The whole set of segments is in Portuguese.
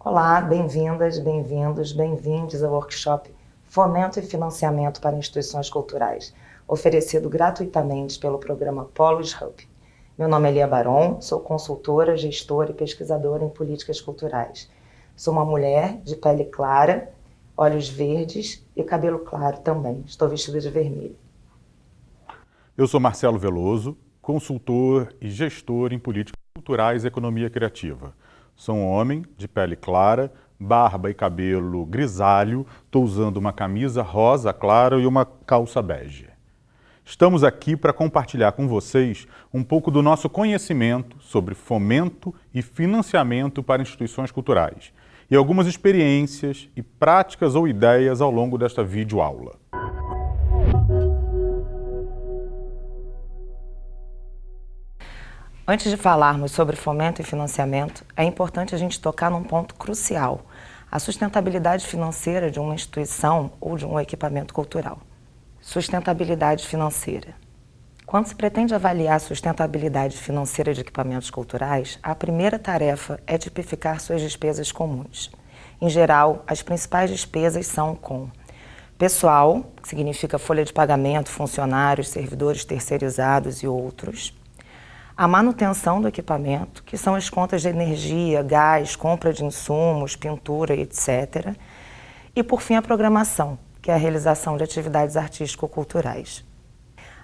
Olá, bem-vindas, bem-vindos, bem-vindes ao workshop Fomento e Financiamento para Instituições Culturais, oferecido gratuitamente pelo programa Polos Hub. Meu nome é Lia Baron, sou consultora, gestora e pesquisadora em políticas culturais. Sou uma mulher de pele clara, olhos verdes e cabelo claro também. Estou vestida de vermelho. Eu sou Marcelo Veloso, consultor e gestor em políticas culturais e economia criativa. Sou um homem de pele clara, barba e cabelo grisalho, estou usando uma camisa rosa clara e uma calça bege. Estamos aqui para compartilhar com vocês um pouco do nosso conhecimento sobre fomento e financiamento para instituições culturais e algumas experiências e práticas ou ideias ao longo desta videoaula. Antes de falarmos sobre fomento e financiamento, é importante a gente tocar num ponto crucial: a sustentabilidade financeira de uma instituição ou de um equipamento cultural. Sustentabilidade financeira. Quando se pretende avaliar a sustentabilidade financeira de equipamentos culturais, a primeira tarefa é tipificar suas despesas comuns. Em geral, as principais despesas são com pessoal, que significa folha de pagamento, funcionários, servidores terceirizados e outros. A manutenção do equipamento, que são as contas de energia, gás, compra de insumos, pintura, etc. E, por fim, a programação, que é a realização de atividades artístico-culturais.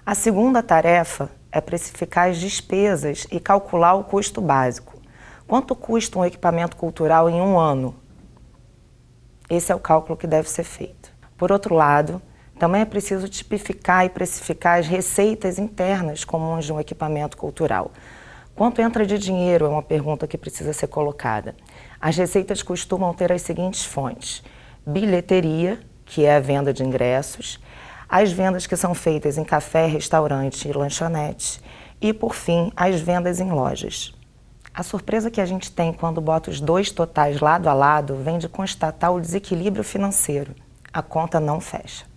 A segunda tarefa é precificar as despesas e calcular o custo básico. Quanto custa um equipamento cultural em um ano? Esse é o cálculo que deve ser feito. Por outro lado, também é preciso tipificar e precificar as receitas internas comuns de um equipamento cultural. Quanto entra de dinheiro é uma pergunta que precisa ser colocada. As receitas costumam ter as seguintes fontes: bilheteria, que é a venda de ingressos, as vendas que são feitas em café, restaurante e lanchonete, e, por fim, as vendas em lojas. A surpresa que a gente tem quando bota os dois totais lado a lado vem de constatar o desequilíbrio financeiro. A conta não fecha.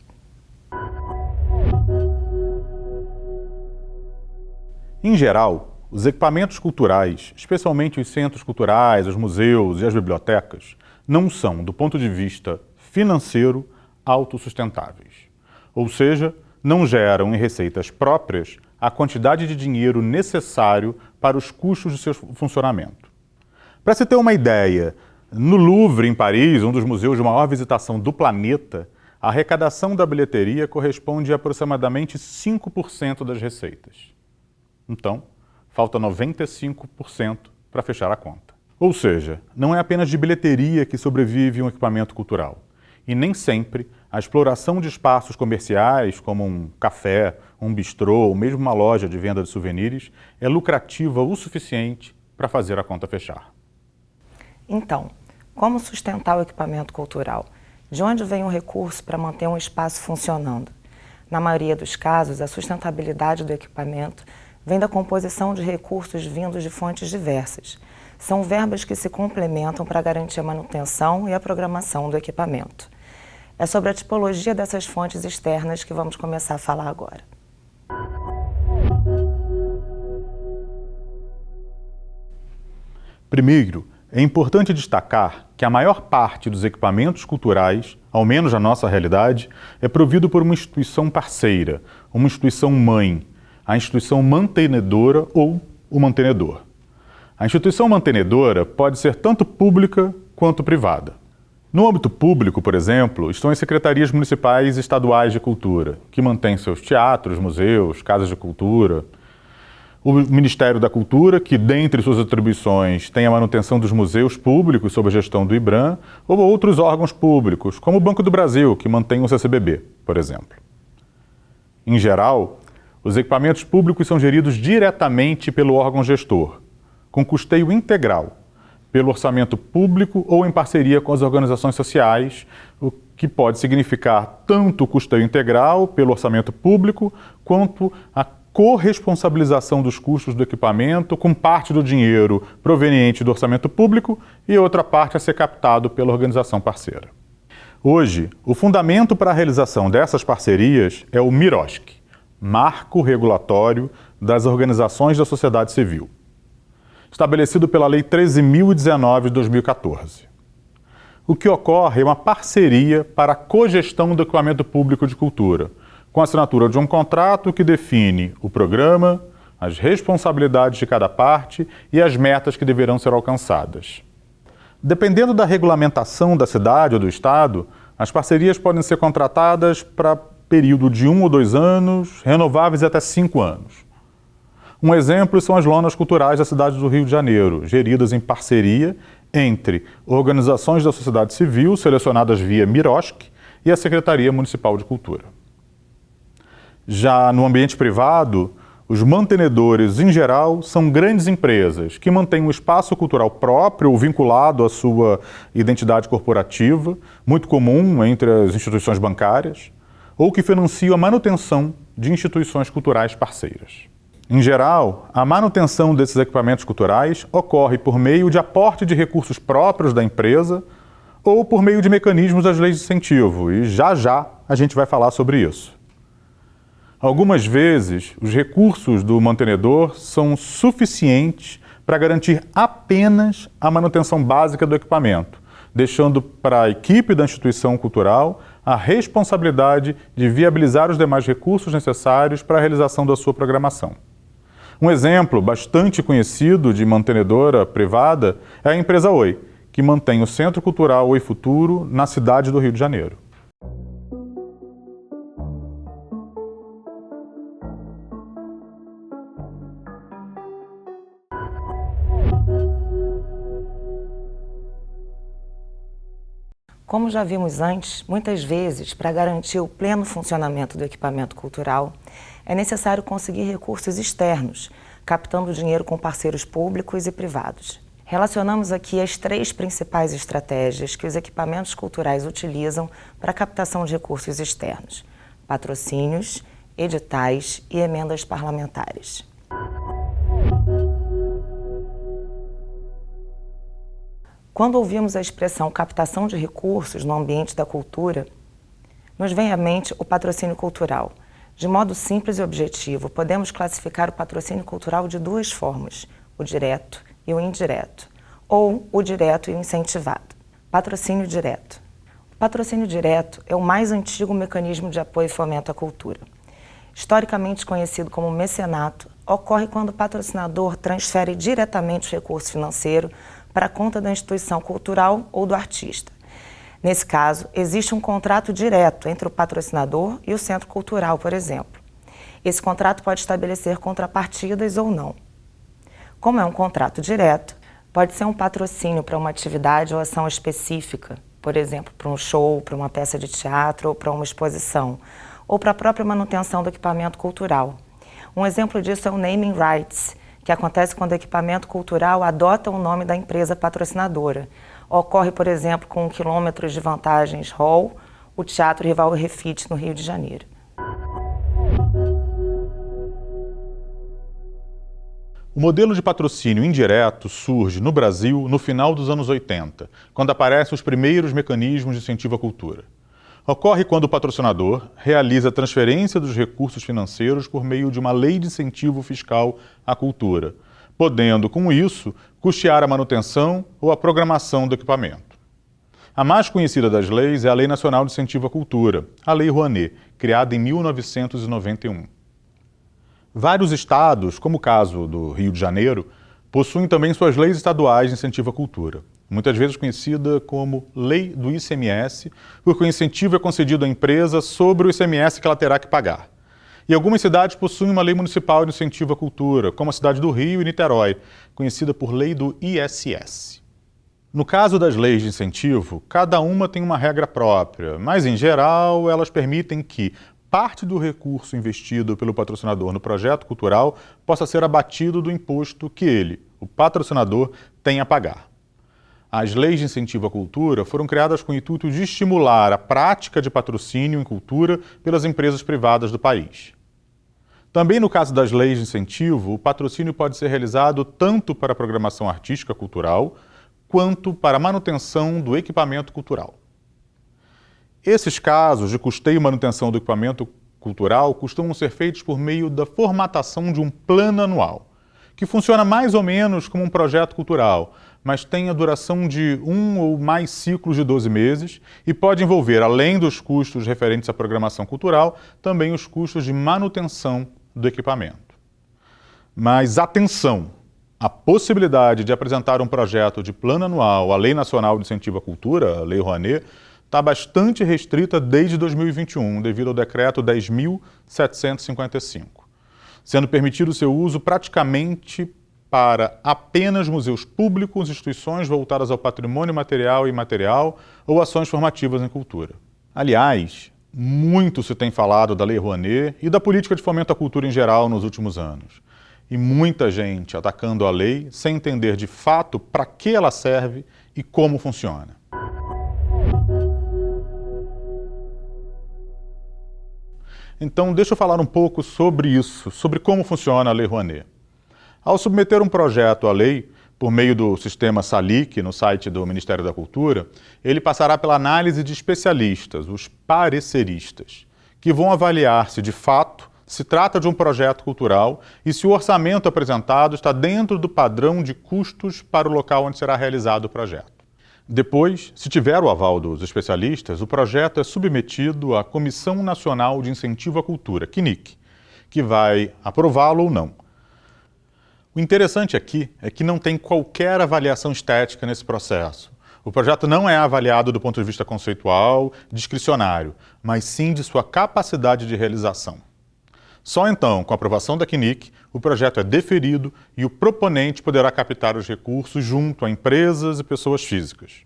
Em geral, os equipamentos culturais, especialmente os centros culturais, os museus e as bibliotecas, não são, do ponto de vista financeiro, autossustentáveis. Ou seja, não geram em receitas próprias a quantidade de dinheiro necessário para os custos de seu funcionamento. Para se ter uma ideia, no Louvre, em Paris, um dos museus de maior visitação do planeta, a arrecadação da bilheteria corresponde a aproximadamente 5% das receitas. Então, falta 95% para fechar a conta. Ou seja, não é apenas de bilheteria que sobrevive um equipamento cultural. E nem sempre a exploração de espaços comerciais, como um café, um bistrô ou mesmo uma loja de venda de souvenirs, é lucrativa o suficiente para fazer a conta fechar. Então, como sustentar o equipamento cultural? De onde vem o recurso para manter um espaço funcionando? Na maioria dos casos, a sustentabilidade do equipamento vem da composição de recursos vindos de fontes diversas. São verbas que se complementam para garantir a manutenção e a programação do equipamento. É sobre a tipologia dessas fontes externas que vamos começar a falar agora. Primeiro, é importante destacar que a maior parte dos equipamentos culturais, ao menos na nossa realidade, é provido por uma instituição parceira, uma instituição mãe, a instituição mantenedora ou o mantenedor. A instituição mantenedora pode ser tanto pública quanto privada. No âmbito público, por exemplo, estão as secretarias municipais e estaduais de cultura, que mantêm seus teatros, museus, casas de cultura. O Ministério da Cultura, que, dentre suas atribuições, tem a manutenção dos museus públicos sob a gestão do IBRAM, ou outros órgãos públicos, como o Banco do Brasil, que mantém o CCBB, por exemplo. Em geral, os equipamentos públicos são geridos diretamente pelo órgão gestor, com custeio integral, pelo orçamento público ou em parceria com as organizações sociais, o que pode significar tanto o custeio integral pelo orçamento público, quanto a corresponsabilização dos custos do equipamento, com parte do dinheiro proveniente do orçamento público e outra parte a ser captado pela organização parceira. Hoje, o fundamento para a realização dessas parcerias é o MIROSC, Marco Regulatório das Organizações da Sociedade Civil, estabelecido pela Lei 13.019 de 2014. O que ocorre é uma parceria para a cogestão do equipamento público de cultura, com a assinatura de um contrato que define o programa, as responsabilidades de cada parte e as metas que deverão ser alcançadas. Dependendo da regulamentação da cidade ou do estado, as parcerias podem ser contratadas para período de 1 ou 2 anos, renováveis até 5 anos. Um exemplo são as lonas culturais da cidade do Rio de Janeiro, geridas em parceria entre organizações da sociedade civil, selecionadas via Mirosk, e a Secretaria Municipal de Cultura. Já no ambiente privado, os mantenedores, em geral, são grandes empresas que mantêm um espaço cultural próprio ou vinculado à sua identidade corporativa, muito comum entre as instituições bancárias, ou que financiam a manutenção de instituições culturais parceiras. Em geral, a manutenção desses equipamentos culturais ocorre por meio de aporte de recursos próprios da empresa ou por meio de mecanismos das leis de incentivo, e já a gente vai falar sobre isso. Algumas vezes, os recursos do mantenedor são suficientes para garantir apenas a manutenção básica do equipamento, deixando para a equipe da instituição cultural a responsabilidade de viabilizar os demais recursos necessários para a realização da sua programação. Um exemplo bastante conhecido de mantenedora privada é a empresa Oi, que mantém o Centro Cultural Oi Futuro na cidade do Rio de Janeiro. Como já vimos antes, muitas vezes, para garantir o pleno funcionamento do equipamento cultural, é necessário conseguir recursos externos, captando dinheiro com parceiros públicos e privados. Relacionamos aqui as 3 principais estratégias que os equipamentos culturais utilizam para a captação de recursos externos: patrocínios, editais e emendas parlamentares. Quando ouvimos a expressão captação de recursos no ambiente da cultura, nos vem à mente o patrocínio cultural. De modo simples e objetivo, podemos classificar o patrocínio cultural de 2 formas: o direto e o indireto, ou o direto e o incentivado. Patrocínio direto. O patrocínio direto é o mais antigo mecanismo de apoio e fomento à cultura. Historicamente conhecido como mecenato, ocorre quando o patrocinador transfere diretamente o recurso financeiro para a conta da instituição cultural ou do artista. Nesse caso, existe um contrato direto entre o patrocinador e o centro cultural, por exemplo. Esse contrato pode estabelecer contrapartidas ou não. Como é um contrato direto, pode ser um patrocínio para uma atividade ou ação específica, por exemplo, para um show, para uma peça de teatro ou para uma exposição, ou para a própria manutenção do equipamento cultural. Um exemplo disso é o naming rights, que acontece quando o equipamento cultural adota o nome da empresa patrocinadora. Ocorre, por exemplo, com o Quilômetros de Vantagens Hall, o Teatro Rival Refit, no Rio de Janeiro. O modelo de patrocínio indireto surge no Brasil no final dos anos 80, quando aparecem os primeiros mecanismos de incentivo à cultura. Ocorre quando o patrocinador realiza a transferência dos recursos financeiros por meio de uma lei de incentivo fiscal à cultura, podendo, com isso, custear a manutenção ou a programação do equipamento. A mais conhecida das leis é a Lei Nacional de Incentivo à Cultura, a Lei Rouanet, criada em 1991. Vários estados, como o caso do Rio de Janeiro, possuem também suas leis estaduais de incentivo à cultura, muitas vezes conhecida como Lei do ICMS, porque o incentivo é concedido à empresa sobre o ICMS que ela terá que pagar. E algumas cidades possuem uma lei municipal de incentivo à cultura, como a cidade do Rio e Niterói, conhecida por Lei do ISS. No caso das leis de incentivo, cada uma tem uma regra própria, mas, em geral, elas permitem que parte do recurso investido pelo patrocinador no projeto cultural possa ser abatido do imposto que ele, o patrocinador, tem a pagar. As leis de incentivo à cultura foram criadas com o intuito de estimular a prática de patrocínio em cultura pelas empresas privadas do país. Também no caso das leis de incentivo, o patrocínio pode ser realizado tanto para a programação artística cultural, quanto para a manutenção do equipamento cultural. Esses casos de custeio e manutenção do equipamento cultural costumam ser feitos por meio da formatação de um plano anual, que funciona mais ou menos como um projeto cultural, mas tem a duração de 1 ou mais ciclos de 12 meses e pode envolver, além dos custos referentes à programação cultural, também os custos de manutenção do equipamento. Mas atenção! A possibilidade de apresentar um projeto de plano anual à Lei Nacional de Incentivo à Cultura, a Lei Rouanet, está bastante restrita desde 2021, devido ao Decreto 10.755, sendo permitido o seu uso praticamente para apenas museus públicos, instituições voltadas ao patrimônio material e imaterial ou ações formativas em cultura. Aliás, muito se tem falado da Lei Rouanet e da política de fomento à cultura em geral nos últimos anos. E muita gente atacando a lei sem entender de fato para que ela serve e como funciona. Então, deixa eu falar um pouco sobre isso, sobre como funciona a Lei Rouanet. Ao submeter um projeto à lei, por meio do sistema SALIC, no site do Ministério da Cultura, ele passará pela análise de especialistas, os pareceristas, que vão avaliar se de fato se trata de um projeto cultural e se o orçamento apresentado está dentro do padrão de custos para o local onde será realizado o projeto. Depois, se tiver o aval dos especialistas, o projeto é submetido à Comissão Nacional de Incentivo à Cultura, CNIC, que vai aprová-lo ou não. O interessante aqui é que não tem qualquer avaliação estética nesse processo. O projeto não é avaliado do ponto de vista conceitual, discricionário, mas sim de sua capacidade de realização. Só então, com a aprovação da CNIC, o projeto é deferido e o proponente poderá captar os recursos junto a empresas e pessoas físicas.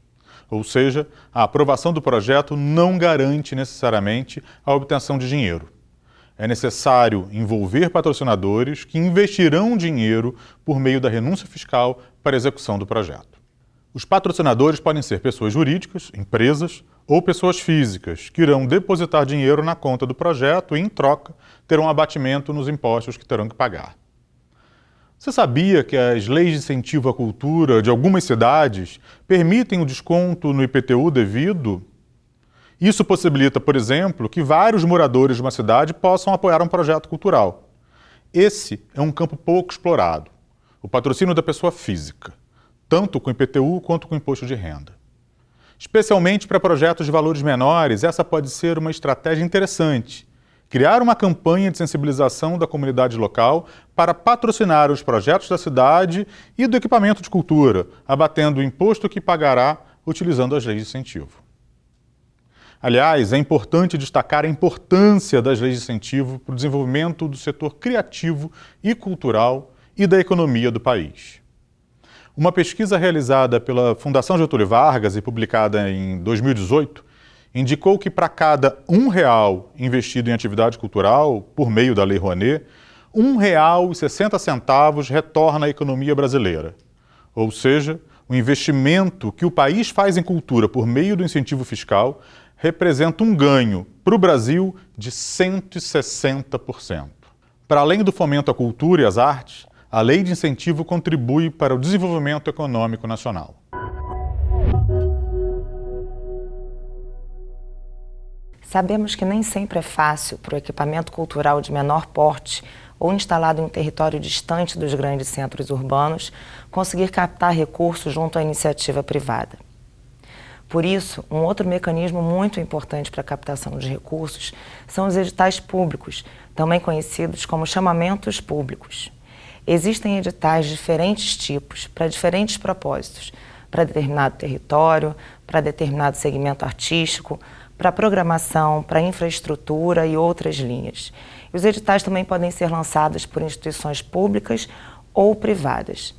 Ou seja, a aprovação do projeto não garante necessariamente a obtenção de dinheiro. É necessário envolver patrocinadores que investirão dinheiro por meio da renúncia fiscal para a execução do projeto. Os patrocinadores podem ser pessoas jurídicas, empresas ou pessoas físicas, que irão depositar dinheiro na conta do projeto e, em troca, terão um abatimento nos impostos que terão que pagar. Você sabia que as leis de incentivo à cultura de algumas cidades permitem o desconto no IPTU devido? Isso possibilita, por exemplo, que vários moradores de uma cidade possam apoiar um projeto cultural. Esse é um campo pouco explorado, o patrocínio da pessoa física, tanto com IPTU quanto com imposto de renda. Especialmente para projetos de valores menores, essa pode ser uma estratégia interessante. Criar uma campanha de sensibilização da comunidade local para patrocinar os projetos da cidade e do equipamento de cultura, abatendo o imposto que pagará utilizando as leis de incentivo. Aliás, é importante destacar a importância das leis de incentivo para o desenvolvimento do setor criativo e cultural e da economia do país. Uma pesquisa realizada pela Fundação Getúlio Vargas e publicada em 2018 indicou que para cada R$1 investido em atividade cultural por meio da Lei Rouanet, R$1,60 retorna à economia brasileira. Ou seja, o investimento que o país faz em cultura por meio do incentivo fiscal representa um ganho para o Brasil de 160%. Para além do fomento à cultura e às artes, a lei de incentivo contribui para o desenvolvimento econômico nacional. Sabemos que nem sempre é fácil para o equipamento cultural de menor porte ou instalado em um território distante dos grandes centros urbanos conseguir captar recursos junto à iniciativa privada. Por isso, um outro mecanismo muito importante para a captação de recursos são os editais públicos, também conhecidos como chamamentos públicos. Existem editais de diferentes tipos, para diferentes propósitos, para determinado território, para determinado segmento artístico, para programação, para infraestrutura e outras linhas. E os editais também podem ser lançados por instituições públicas ou privadas.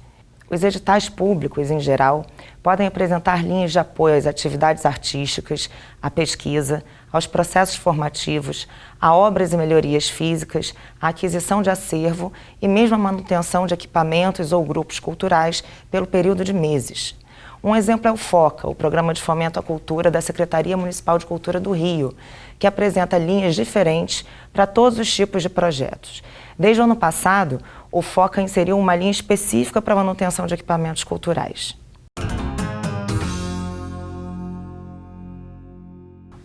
Os editais públicos, em geral, podem apresentar linhas de apoio às atividades artísticas, à pesquisa, aos processos formativos, a obras e melhorias físicas, a aquisição de acervo e mesmo a manutenção de equipamentos ou grupos culturais pelo período de meses. Um exemplo é o FOCA, o Programa de Fomento à Cultura da Secretaria Municipal de Cultura do Rio, que apresenta linhas diferentes para todos os tipos de projetos. Desde o ano passado, o FOCA inseriu uma linha específica para a manutenção de equipamentos culturais.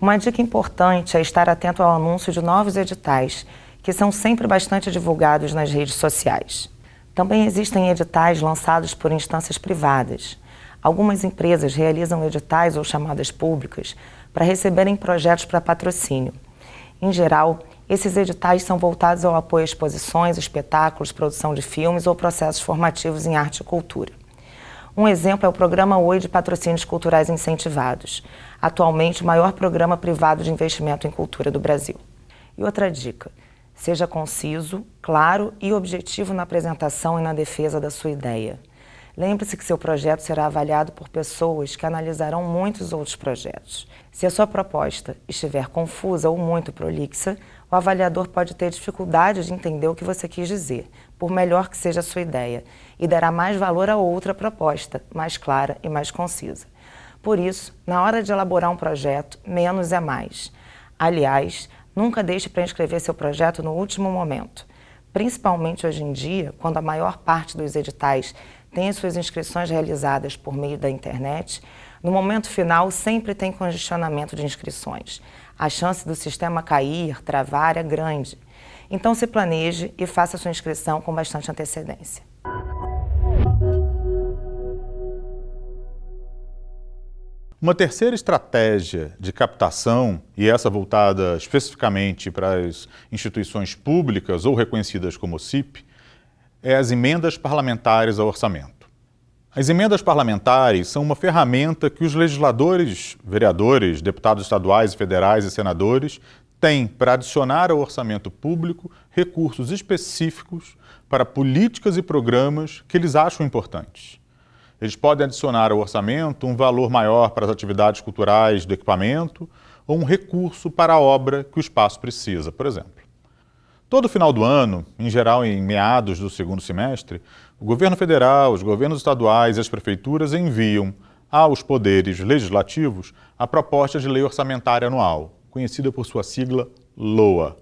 Uma dica importante é estar atento ao anúncio de novos editais, que são sempre bastante divulgados nas redes sociais. Também existem editais lançados por instâncias privadas. Algumas empresas realizam editais ou chamadas públicas para receberem projetos para patrocínio. Em geral, esses editais são voltados ao apoio a exposições, espetáculos, produção de filmes ou processos formativos em arte e cultura. Um exemplo é o Programa Oi de Patrocínios Culturais Incentivados, atualmente o maior programa privado de investimento em cultura do Brasil. E outra dica: seja conciso, claro e objetivo na apresentação e na defesa da sua ideia. Lembre-se que seu projeto será avaliado por pessoas que analisarão muitos outros projetos. Se a sua proposta estiver confusa ou muito prolixa, o avaliador pode ter dificuldade de entender o que você quis dizer, por melhor que seja a sua ideia, e dará mais valor a outra proposta, mais clara e mais concisa. Por isso, na hora de elaborar um projeto, menos é mais. Aliás, nunca deixe para inscrever seu projeto no último momento. Principalmente hoje em dia, quando a maior parte dos editais tem as suas inscrições realizadas por meio da internet, no momento final sempre tem congestionamento de inscrições. A chance do sistema cair, travar é grande. Então se planeje e faça sua inscrição com bastante antecedência. Uma terceira estratégia de captação, e essa voltada especificamente para as instituições públicas ou reconhecidas como CIP, é as emendas parlamentares ao orçamento. As emendas parlamentares são uma ferramenta que os legisladores, vereadores, deputados estaduais, federais e senadores têm para adicionar ao orçamento público recursos específicos para políticas e programas que eles acham importantes. Eles podem adicionar ao orçamento um valor maior para as atividades culturais do equipamento ou um recurso para a obra que o espaço precisa, por exemplo. Todo final do ano, em geral em meados do segundo semestre, o governo federal, os governos estaduais e as prefeituras enviam aos poderes legislativos a proposta de lei orçamentária anual, conhecida por sua sigla LOA.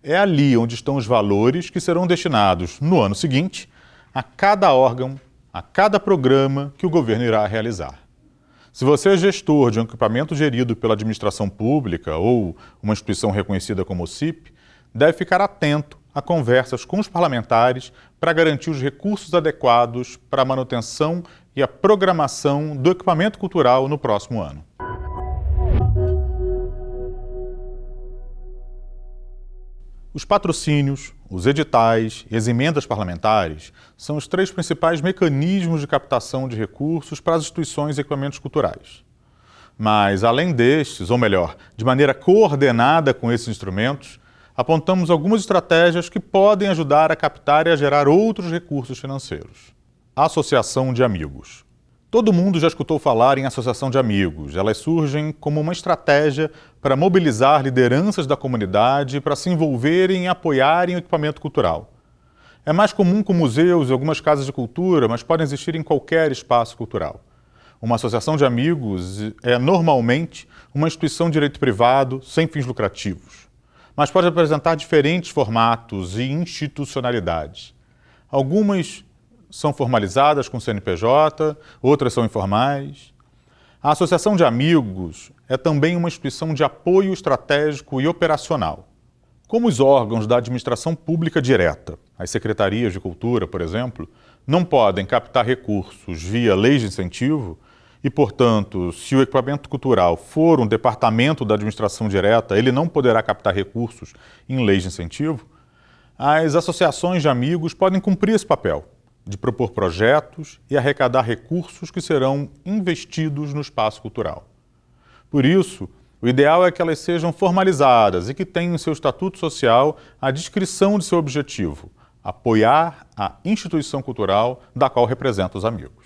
É ali onde estão os valores que serão destinados no ano seguinte a cada órgão, a cada programa que o governo irá realizar. Se você é gestor de um equipamento gerido pela administração pública ou uma instituição reconhecida como CIP, deve ficar atento a conversas com os parlamentares para garantir os recursos adequados para a manutenção e a programação do equipamento cultural no próximo ano. Os patrocínios, os editais e as emendas parlamentares são os três principais mecanismos de captação de recursos para as instituições e equipamentos culturais. Mas, além destes, ou melhor, de maneira coordenada com esses instrumentos, apontamos algumas estratégias que podem ajudar a captar e a gerar outros recursos financeiros. Associação de amigos. Todo mundo já escutou falar em associação de amigos. Elas surgem como uma estratégia para mobilizar lideranças da comunidade para se envolverem e apoiarem o equipamento cultural. É mais comum com museus e algumas casas de cultura, mas podem existir em qualquer espaço cultural. Uma associação de amigos é normalmente uma instituição de direito privado sem fins lucrativos, mas pode apresentar diferentes formatos e institucionalidades. Algumas são formalizadas com CNPJ, outras são informais. A Associação de Amigos é também uma instituição de apoio estratégico e operacional. Como os órgãos da administração pública direta, as secretarias de cultura, por exemplo, não podem captar recursos via leis de incentivo e, portanto, se o equipamento cultural for um departamento da administração direta, ele não poderá captar recursos em leis de incentivo, as associações de amigos podem cumprir esse papel de propor projetos e arrecadar recursos que serão investidos no espaço cultural. Por isso, o ideal é que elas sejam formalizadas e que tenham em seu estatuto social a descrição de seu objetivo, apoiar a instituição cultural da qual representa os amigos.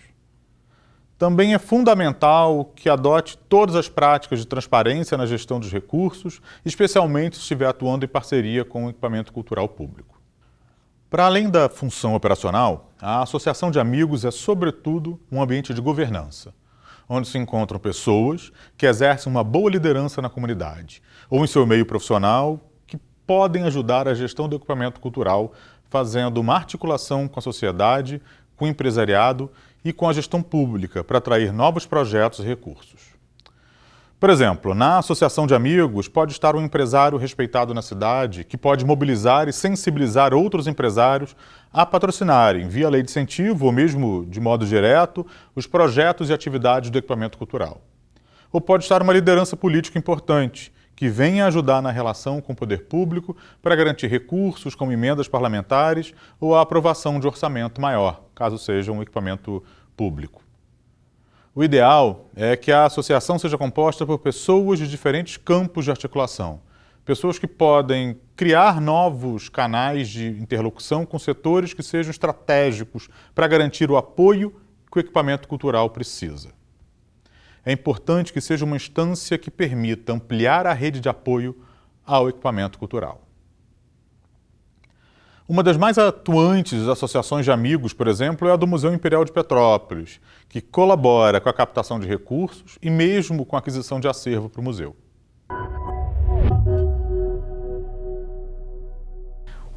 Também é fundamental que adote todas as práticas de transparência na gestão dos recursos, especialmente se estiver atuando em parceria com o equipamento cultural público. Para além da função operacional, a Associação de Amigos é, sobretudo, um ambiente de governança, onde se encontram pessoas que exercem uma boa liderança na comunidade ou em seu meio profissional que podem ajudar a gestão do equipamento cultural, fazendo uma articulação com a sociedade, com o empresariado e com a gestão pública para atrair novos projetos e recursos. Por exemplo, na associação de amigos pode estar um empresário respeitado na cidade que pode mobilizar e sensibilizar outros empresários a patrocinarem, via lei de incentivo ou mesmo de modo direto, os projetos e atividades do equipamento cultural. Ou pode estar uma liderança política importante, que venha ajudar na relação com o poder público para garantir recursos como emendas parlamentares ou a aprovação de orçamento maior, caso seja um equipamento público. O ideal é que a associação seja composta por pessoas de diferentes campos de articulação, pessoas que podem criar novos canais de interlocução com setores que sejam estratégicos para garantir o apoio que o equipamento cultural precisa. É importante que seja uma instância que permita ampliar a rede de apoio ao equipamento cultural. Uma das mais atuantes associações de amigos, por exemplo, é a do Museu Imperial de Petrópolis, que colabora com a captação de recursos e mesmo com a aquisição de acervo para o museu.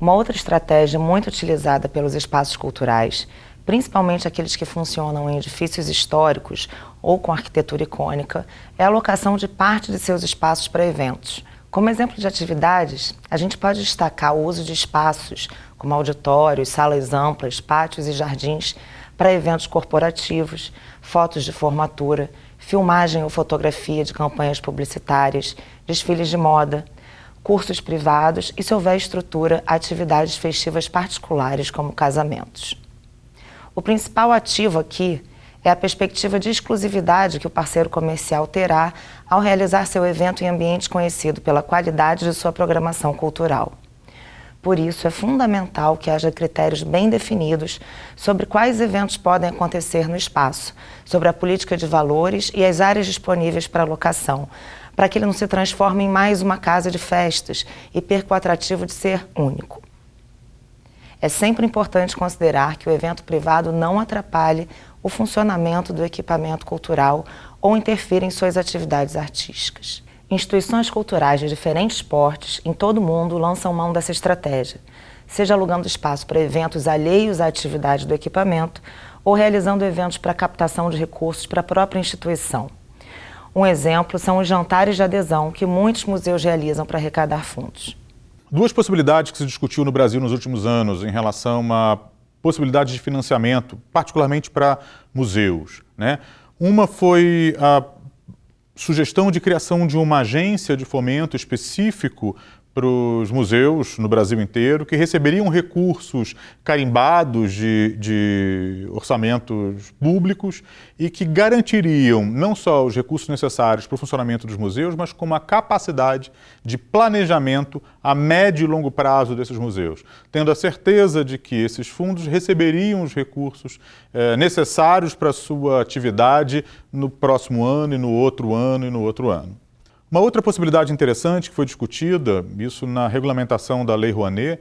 Uma outra estratégia muito utilizada pelos espaços culturais, principalmente aqueles que funcionam em edifícios históricos ou com arquitetura icônica, é a alocação de parte de seus espaços para eventos. Como exemplo de atividades, a gente pode destacar o uso de espaços como auditórios, salas amplas, pátios e jardins para eventos corporativos, fotos de formatura, filmagem ou fotografia de campanhas publicitárias, desfiles de moda, cursos privados e, se houver estrutura, atividades festivas particulares como casamentos. O principal ativo aqui é a perspectiva de exclusividade que o parceiro comercial terá ao realizar seu evento em ambiente conhecido pela qualidade de sua programação cultural. Por isso, é fundamental que haja critérios bem definidos sobre quais eventos podem acontecer no espaço, sobre a política de valores e as áreas disponíveis para locação, para que ele não se transforme em mais uma casa de festas e perca o atrativo de ser único. É sempre importante considerar que o evento privado não atrapalhe o funcionamento do equipamento cultural ou interfira em suas atividades artísticas. Instituições culturais de diferentes portes em todo o mundo lançam mão dessa estratégia, seja alugando espaço para eventos alheios à atividade do equipamento ou realizando eventos para captação de recursos para a própria instituição. Um exemplo são os jantares de adesão que muitos museus realizam para arrecadar fundos. Duas possibilidades que se discutiu no Brasil nos últimos anos em relação a possibilidades de financiamento, particularmente para museus, né? Uma foi a sugestão de criação de uma agência de fomento específico para os museus no Brasil inteiro, que receberiam recursos carimbados de orçamentos públicos e que garantiriam não só os recursos necessários para o funcionamento dos museus, mas como a capacidade de planejamento a médio e longo prazo desses museus, tendo a certeza de que esses fundos receberiam os recursos necessários para a sua atividade no próximo ano e no outro ano e no outro ano. Uma outra possibilidade interessante que foi discutida, isso na regulamentação da Lei Rouanet,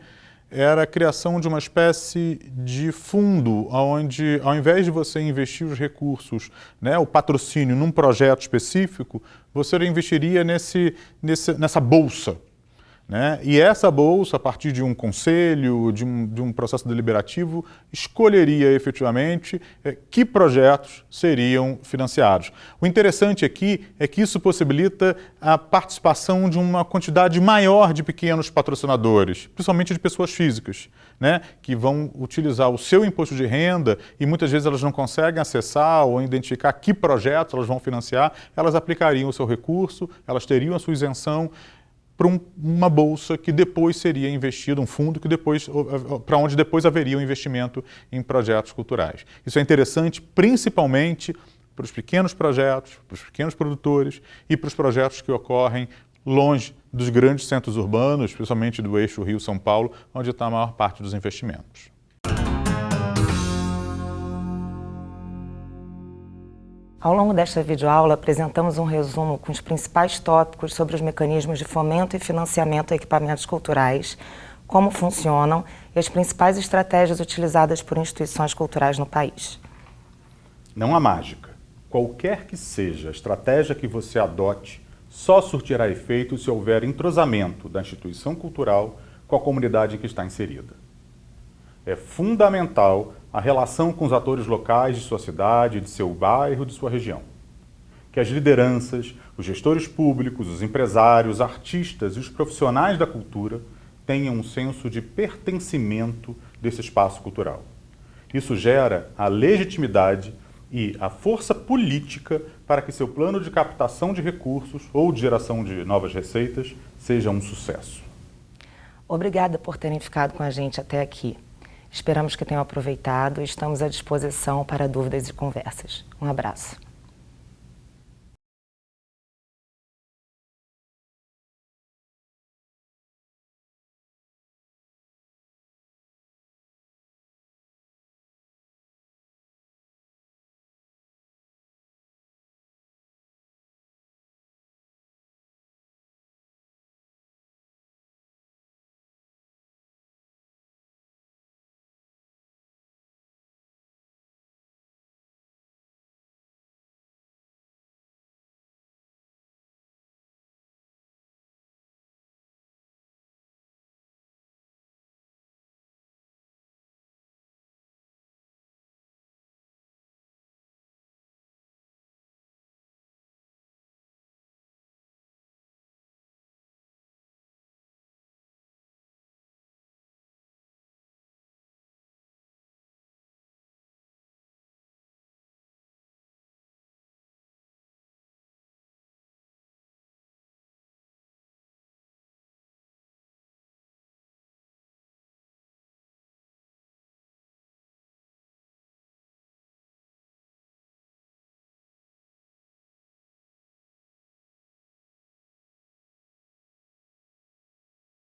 era a criação de uma espécie de fundo onde, ao invés de você investir os recursos, né, o patrocínio num projeto específico, você investiria nessa bolsa. Né? E essa bolsa, a partir de um conselho, de um processo deliberativo, escolheria efetivamente que projetos seriam financiados. O interessante aqui é que isso possibilita a participação de uma quantidade maior de pequenos patrocinadores, principalmente de pessoas físicas, né? Que vão utilizar o seu imposto de renda e muitas vezes elas não conseguem acessar ou identificar que projetos elas vão financiar, elas aplicariam o seu recurso, elas teriam a sua isenção, para uma bolsa que depois seria investido, um fundo que para onde depois haveria um investimento em projetos culturais. Isso é interessante principalmente para os pequenos projetos, para os pequenos produtores e para os projetos que ocorrem longe dos grandes centros urbanos, principalmente do eixo Rio-São Paulo, onde está a maior parte dos investimentos. Ao longo desta videoaula, apresentamos um resumo com os principais tópicos sobre os mecanismos de fomento e financiamento a equipamentos culturais, como funcionam e as principais estratégias utilizadas por instituições culturais no país. Não há mágica. Qualquer que seja a estratégia que você adote, só surtirá efeito se houver entrosamento da instituição cultural com a comunidade em que está inserida. É fundamental a relação com os atores locais de sua cidade, de seu bairro, de sua região. que as lideranças, os gestores públicos, os empresários, artistas e os profissionais da cultura tenham um senso de pertencimento desse espaço cultural. Isso gera a legitimidade e a força política para que seu plano de captação de recursos ou de geração de novas receitas seja um sucesso. Obrigada por terem ficado com a gente até aqui. Esperamos que tenham aproveitado e estamos à disposição para dúvidas e conversas. Um abraço.